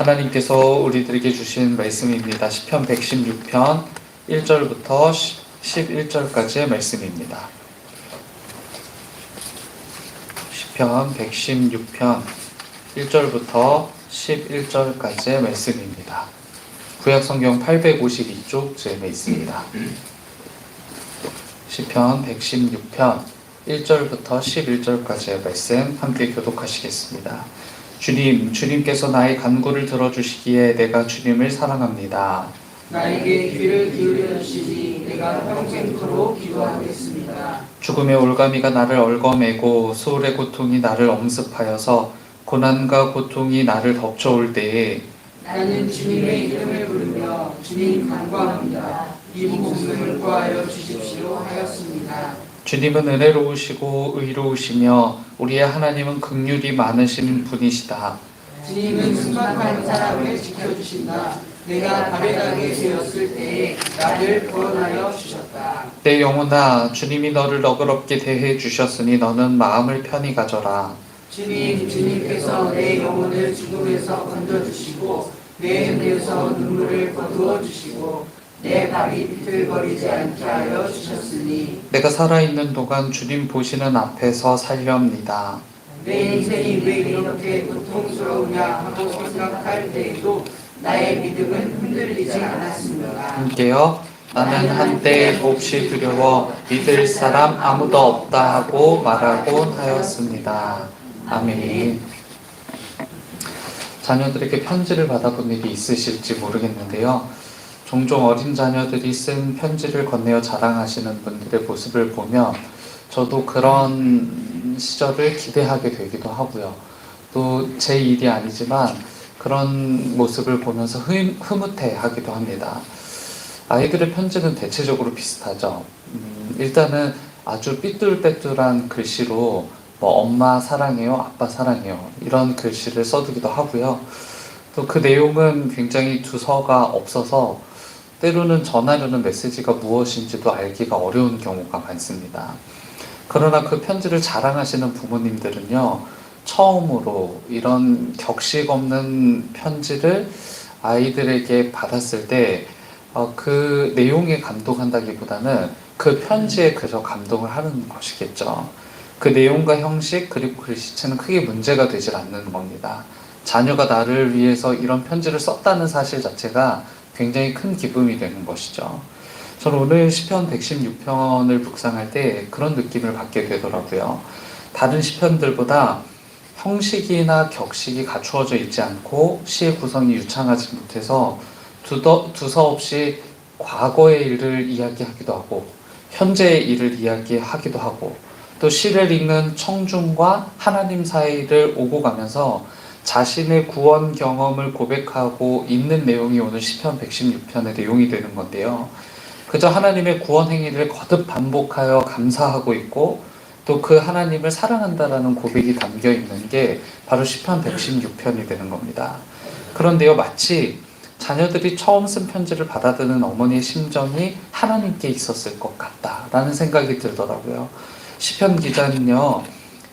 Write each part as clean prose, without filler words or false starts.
하나님께서 우리들에게 주신 말씀입니다. 시편 116편 1절부터 11절까지의 말씀입니다. 시편 116편 1절부터 11절까지의 말씀입니다. 구약성경 852쪽쯤에 있습니다. 시편 116편 1절부터 11절까지의 말씀 함께 교독하시겠습니다. 주님께서 나의 간구를 들어주시기에 내가 주님을 사랑합니다. 나에게 귀를 기울여 주시니 내가 평생토록 기도하겠습니다. 죽음의 올가미가 나를 얽어매고 수월의 고통이 나를 엄습하여서 고난과 고통이 나를 덮쳐올 때에 나는 주님의 이름을 부르며 주님 간구합니다. 이 목숨을 구하여 주십시오 하였습니다. 주님은 은혜로우시고 의로우시며 우리의 하나님은 긍휼이 많으신 분이시다. 주님은 순박한 사람을 지켜주신다. 내가 가배당에 되었을 때에 나를 구원하여 주셨다. 내 영혼아, 주님이 너를 너그럽게 대해 주셨으니 너는 마음을 편히 가져라. 주님께서 내 영혼을 죽음에서 건져주시고 내 눈에서 눈물을 거두어 주시고 내 발이 비틀거리지 않게 하여 주셨으니 내가 살아있는 동안 주님 보시는 앞에서 살렵니다. 내 인생이 왜 이렇게 고통스러우냐 하고 생각할 때에도 나의 믿음은 흔들리지 않았습니다. 함께요. 나는 한때 몹시 두려워 믿을 사람 아무도 없다 하고 말하곤 하였습니다. 아멘. 자녀들에게 편지를 받아본 일이 있으실지 모르겠는데요. 종종 어린 자녀들이 쓴 편지를 건네어 자랑하시는 분들의 모습을 보면 저도 그런 시절을 기대하게 되기도 하고요. 또 제 일이 아니지만 그런 모습을 보면서 흐뭇해하기도 합니다. 아이들의 편지는 대체적으로 비슷하죠. 일단은 아주 삐뚤빼뚤한 글씨로 뭐 엄마 사랑해요, 아빠 사랑해요 이런 글씨를 써두기도 하고요. 또 그 내용은 굉장히 두서가 없어서 때로는 전하려는 메시지가 무엇인지도 알기가 어려운 경우가 많습니다. 그러나 그 편지를 자랑하시는 부모님들은요, 처음으로 이런 격식 없는 편지를 아이들에게 받았을 때 그 내용에 감동한다기보다는 그 편지에 그저 감동을 하는 것이겠죠. 그 내용과 형식 그리고 글씨체는 크게 문제가 되질 않는 겁니다. 자녀가 나를 위해서 이런 편지를 썼다는 사실 자체가 굉장히 큰 기쁨이 되는 것이죠. 저는 오늘 시편 116편을 묵상할 때 그런 느낌을 받게 되더라고요. 다른 시편들보다 형식이나 격식이 갖추어져 있지 않고 시의 구성이 유창하지 못해서 두서 없이 과거의 일을 이야기하기도 하고 현재의 일을 이야기하기도 하고 또 시를 읽는 청중과 하나님 사이를 오고 가면서 자신의 구원 경험을 고백하고 있는 내용이 오늘 시편 116편의 내용이 되는 건데요. 그저 하나님의 구원 행위를 거듭 반복하여 감사하고 있고 또 그 하나님을 사랑한다라는 고백이 담겨 있는 게 바로 시편 116편이 되는 겁니다. 그런데요, 마치 자녀들이 처음 쓴 편지를 받아드는 어머니의 심정이 하나님께 있었을 것 같다라는 생각이 들더라고요. 시편 기자는요,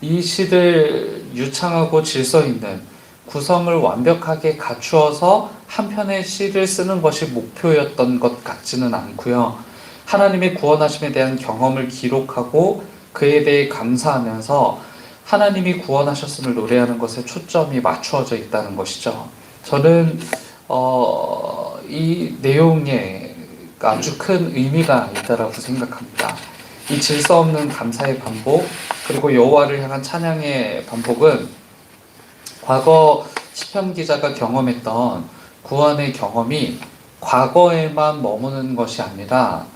이 시를 유창하고 질서 있는 구성을 완벽하게 갖추어서 한 편의 시를 쓰는 것이 목표였던 것 같지는 않고요. 하나님의 구원하심에 대한 경험을 기록하고 그에 대해 감사하면서 하나님이 구원하셨음을 노래하는 것에 초점이 맞추어져 있다는 것이죠. 저는 이 내용에 아주 큰 의미가 있다고 생각합니다. 이 질서 없는 감사의 반복 그리고 여호와를 향한 찬양의 반복은 과거 시편 기자가 경험했던 구원의 경험이 과거에만 머무는 것이 아니라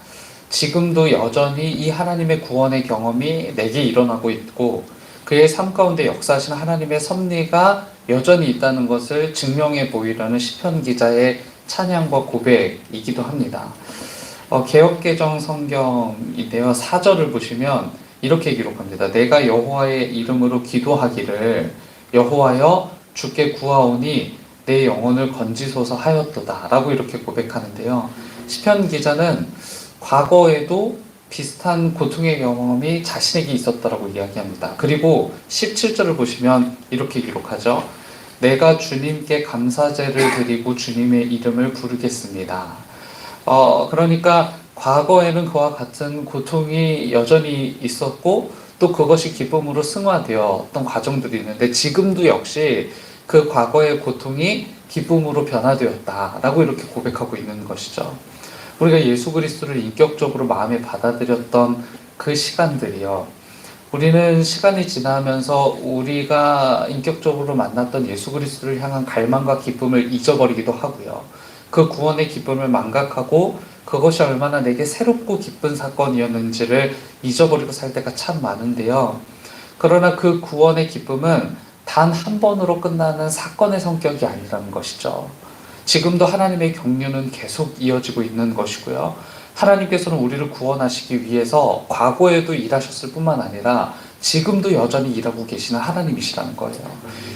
지금도 여전히 이 하나님의 구원의 경험이 내게 일어나고 있고 그의 삶 가운데 역사하신 하나님의 섭리가 여전히 있다는 것을 증명해 보이려는 시편 기자의 찬양과 고백이기도 합니다. 개역개정 성경인데요. 4절을 보시면 이렇게 기록합니다. 내가 여호와의 이름으로 기도하기를 여호와여 주께 구하오니 내 영혼을 건지소서 하였도다 라고 이렇게 고백하는데요. 시편 기자는 과거에도 비슷한 고통의 경험이 자신에게 있었다라고 이야기합니다. 그리고 17절을 보시면 이렇게 기록하죠. 내가 주님께 감사제를 드리고 주님의 이름을 부르겠습니다. 그러니까 과거에는 그와 같은 고통이 여전히 있었고 또 그것이 기쁨으로 승화되었던 과정들이 있는데 지금도 역시 그 과거의 고통이 기쁨으로 변화되었다라고 이렇게 고백하고 있는 것이죠. 우리가 예수 그리스도를 인격적으로 마음에 받아들였던 그 시간들이요. 우리는 시간이 지나면서 우리가 인격적으로 만났던 예수 그리스도를 향한 갈망과 기쁨을 잊어버리기도 하고요. 그 구원의 기쁨을 망각하고 그것이 얼마나 내게 새롭고 기쁜 사건이었는지를 잊어버리고 살 때가 참 많은데요. 그러나 그 구원의 기쁨은 단 한 번으로 끝나는 사건의 성격이 아니라는 것이죠. 지금도 하나님의 경륜은 계속 이어지고 있는 것이고요. 하나님께서는 우리를 구원하시기 위해서 과거에도 일하셨을 뿐만 아니라 지금도 여전히 일하고 계시는 하나님이시라는 거예요.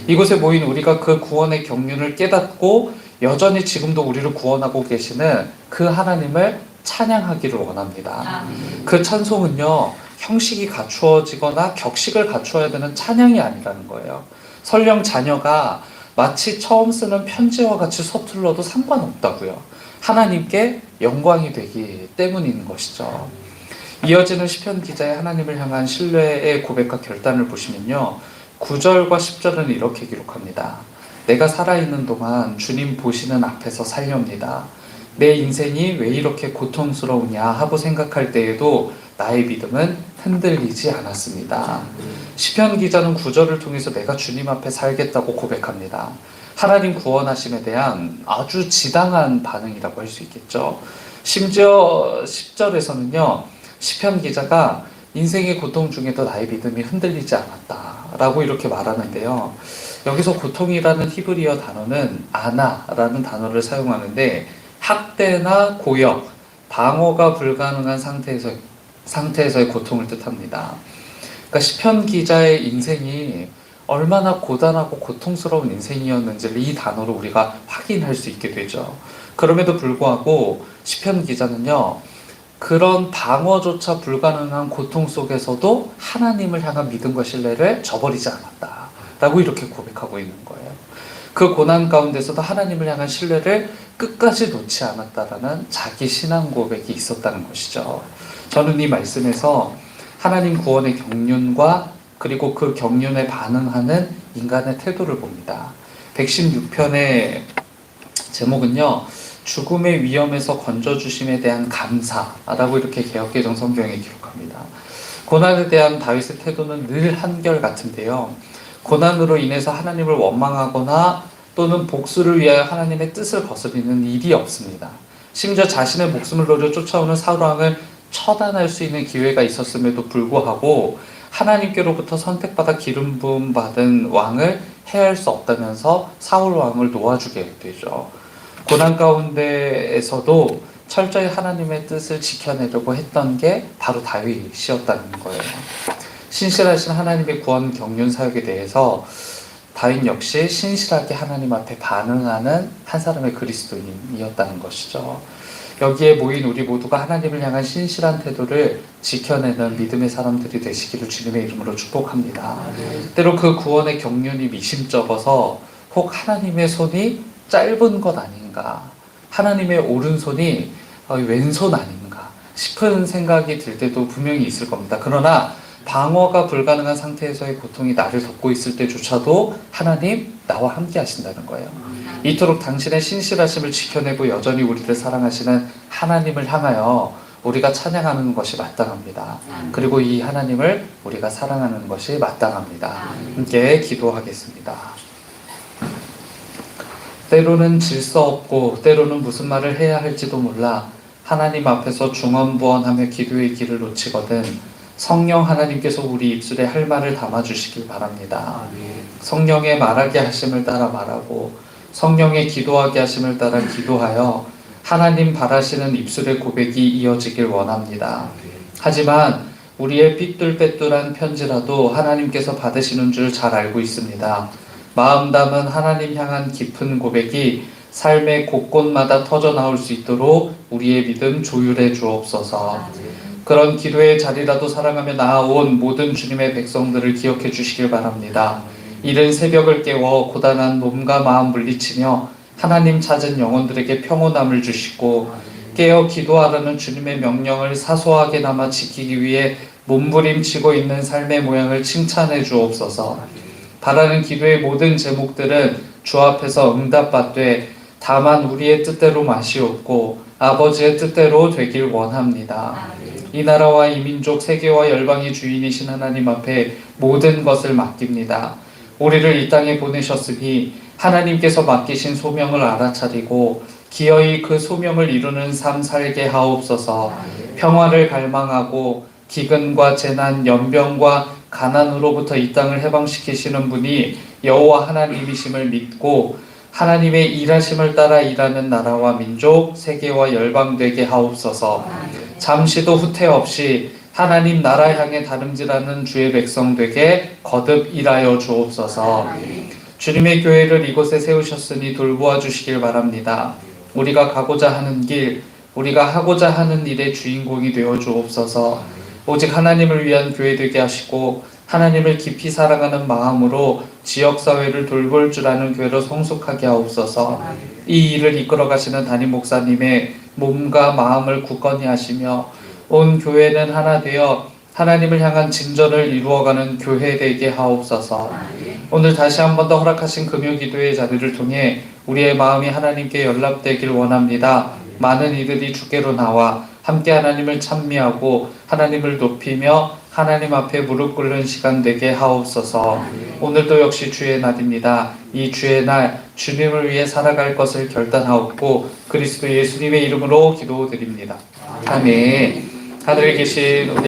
이곳에 모인 우리가 그 구원의 경륜을 깨닫고 여전히 지금도 우리를 구원하고 계시는 그 하나님을 찬양하기를 원합니다. 그 찬송은요, 형식이 갖추어지거나 격식을 갖추어야 되는 찬양이 아니라는 거예요. 설령 자녀가 마치 처음 쓰는 편지와 같이 서툴러도 상관없다고요. 하나님께 영광이 되기 때문인 것이죠. 이어지는 시편 기자의 하나님을 향한 신뢰의 고백과 결단을 보시면요, 9절과 10절은 이렇게 기록합니다. 내가 살아있는 동안 주님 보시는 앞에서 살렵니다. 내 인생이 왜 이렇게 고통스러우냐 하고 생각할 때에도 나의 믿음은 흔들리지 않았습니다. 시편 기자는 9절을 통해서 내가 주님 앞에 살겠다고 고백합니다. 하나님 구원하심에 대한 아주 지당한 반응이라고 할 수 있겠죠. 심지어 10절에서는요, 시편 기자가 인생의 고통 중에도 나의 믿음이 흔들리지 않았다라고 이렇게 말하는데요. 여기서 고통이라는 히브리어 단어는 아나라는 단어를 사용하는데 학대나 고역, 방어가 불가능한 상태에서의 고통을 뜻합니다. 그러니까 시편 기자의 인생이 얼마나 고단하고 고통스러운 인생이었는지를 이 단어로 우리가 확인할 수 있게 되죠. 그럼에도 불구하고 시편 기자는요, 그런 방어조차 불가능한 고통 속에서도 하나님을 향한 믿음과 신뢰를 저버리지 않았다라고 이렇게 고백하고 있는 거예요. 그 고난 가운데서도 하나님을 향한 신뢰를 끝까지 놓지 않았다라는 자기 신앙 고백이 있었다는 것이죠. 저는 이 말씀에서 하나님 구원의 경륜과 그리고 그 경륜에 반응하는 인간의 태도를 봅니다. 116편의 제목은요, 죽음의 위험에서 건져주심에 대한 감사라고 이렇게 개역개정 성경에 기록합니다. 고난에 대한 다윗의 태도는 늘 한결같은데요. 고난으로 인해서 하나님을 원망하거나 또는 복수를 위하여 하나님의 뜻을 거스르는 일이 없습니다. 심지어 자신의 목숨을 노려 쫓아오는 사울왕을 처단할 수 있는 기회가 있었음에도 불구하고 하나님께로부터 선택받아 기름 부음 받은 왕을 해할 수 없다면서 사울 왕을 놓아주게 되죠. 고난 가운데에서도 철저히 하나님의 뜻을 지켜내려고 했던 게 바로 다윗이었다는 거예요. 신실하신 하나님의 구원 경륜 사역에 대해서 다윗 역시 신실하게 하나님 앞에 반응하는 한 사람의 그리스도인이었다는 것이죠. 여기에 모인 우리 모두가 하나님을 향한 신실한 태도를 지켜내는 믿음의 사람들이 되시기를 주님의 이름으로 축복합니다. 때로 그 구원의 경륜이 미심쩍어서 혹 하나님의 손이 짧은 것 아닌가, 하나님의 오른손이 왼손 아닌가 싶은 생각이 들 때도 분명히 있을 겁니다. 그러나 방어가 불가능한 상태에서의 고통이 나를 덮고 있을 때조차도 하나님 나와 함께 하신다는 거예요. 이토록 당신의 신실하심을 지켜내고 여전히 우리를 사랑하시는 하나님을 향하여 우리가 찬양하는 것이 마땅합니다. 그리고 이 하나님을 우리가 사랑하는 것이 마땅합니다. 함께 기도하겠습니다. 때로는 질서 없고 때로는 무슨 말을 해야 할지도 몰라 하나님 앞에서 중언부언하며 기도의 길을 놓치거든 성령 하나님께서 우리 입술에 할 말을 담아주시길 바랍니다. 성령의 말하게 하심을 따라 말하고 성령의 기도하게 하심을 따라 기도하여 하나님 바라시는 입술의 고백이 이어지길 원합니다. 하지만 우리의 삐뚤빼뚤한 편지라도 하나님께서 받으시는 줄 잘 알고 있습니다. 마음 담은 하나님 향한 깊은 고백이 삶의 곳곳마다 터져나올 수 있도록 우리의 믿음 조율해 주옵소서. 그런 기도의 자리라도 사랑하며 나아온 모든 주님의 백성들을 기억해 주시길 바랍니다. 이른 새벽을 깨워 고단한 몸과 마음 물리치며 하나님 찾은 영혼들에게 평온함을 주시고 깨어 기도하라는 주님의 명령을 사소하게나마 지키기 위해 몸부림치고 있는 삶의 모양을 칭찬해 주옵소서. 바라는 기도의 모든 제목들은 주 앞에서 응답받되 다만 우리의 뜻대로 마시옵고 아버지의 뜻대로 되길 원합니다. 이 나라와 이 민족 세계와 열방의 주인이신 하나님 앞에 모든 것을 맡깁니다. 우리를 이 땅에 보내셨으니 하나님께서 맡기신 소명을 알아차리고 기어이 그 소명을 이루는 삶 살게 하옵소서. 평화를 갈망하고 기근과 재난, 연병과 가난으로부터 이 땅을 해방시키시는 분이 여호와 하나님이심을 믿고 하나님의 일하심을 따라 일하는 나라와 민족, 세계와 열방 되게 하옵소서. 잠시도 후퇴 없이 하나님 나라 향해 다름질하는 주의 백성 되게 거듭 일하여 주옵소서. 주님의 교회를 이곳에 세우셨으니 돌보아 주시길 바랍니다. 우리가 가고자 하는 길, 우리가 하고자 하는 일의 주인공이 되어 주옵소서. 오직 하나님을 위한 교회 되게 하시고 하나님을 깊이 사랑하는 마음으로 지역사회를 돌볼 줄 아는 교회로 성숙하게 하옵소서. 이 일을 이끌어 가시는 담임 목사님의 몸과 마음을 굳건히 하시며 온 교회는 하나 되어 하나님을 향한 진전을 이루어가는 교회 되게 하옵소서. 오늘 다시 한 번 더 허락하신 금요기도의 자리를 통해 우리의 마음이 하나님께 연락되길 원합니다. 많은 이들이 주께로 나와 함께 하나님을 찬미하고 하나님을 높이며 하나님 앞에 무릎 꿇는 시간 되게 하옵소서. 오늘도 역시 주의 날입니다. 이 주의 날 주님을 위해 살아갈 것을 결단하옵고 그리스도 예수님의 이름으로 기도드립니다. 아멘. 하늘에 계신 우리